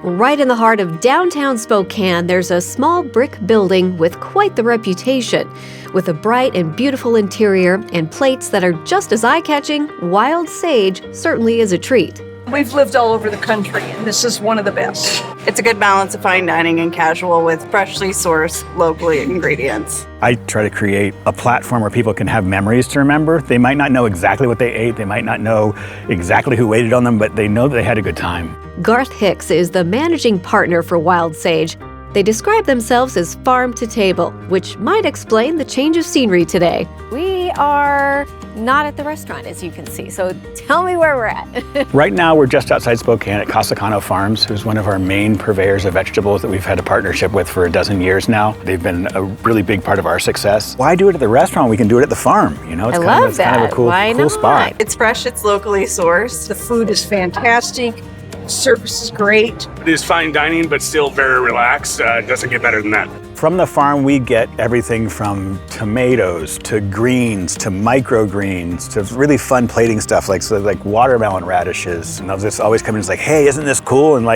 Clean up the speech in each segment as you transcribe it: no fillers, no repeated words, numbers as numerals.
Right in the heart of downtown Spokane, there's a small brick building with quite the reputation. With a bright and beautiful interior and plates that are just as eye-catching, Wild Sage certainly is a treat. We've lived all over the country, and this is one of the best. It's a good balance of fine dining and casual with freshly sourced, locally ingredients. I try to create a platform where people can have memories to remember. They might not know exactly what they ate, they might not know exactly who waited on them, but they know that they had a good time. Garth Hicks is the managing partner for Wild Sage. They describe themselves as farm to table, which might explain the change of scenery today. We are not at the restaurant, as you can see, so tell me where we're at. Right now, we're just outside Spokane at Casa Cano Farms, who's one of our main purveyors of vegetables that we've had a partnership with for a dozen years now. They've been a really big part of our success. Why do it at the restaurant? We can do it at the farm. You know, it's kind of a cool spot. It's fresh, it's locally sourced. The food is fantastic. Service is great. It is fine dining, but still very relaxed. It doesn't get better than that. From the farm, we get everything from tomatoes to greens to microgreens to really fun plating stuff like watermelon radishes. And they'll just always come in and say, hey, isn't this cool? And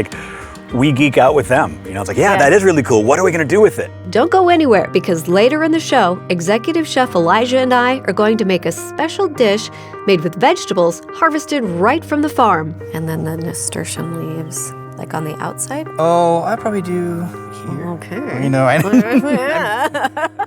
we geek out with them. You know, it's like, yeah, that is really cool. What are we going to do with it? Don't go anywhere, because later in the show, Executive Chef Elijah and I are going to make a special dish made with vegetables harvested right from the farm. And then the nasturtium leaves, like on the outside? Oh, I probably do here. Okay. You know, I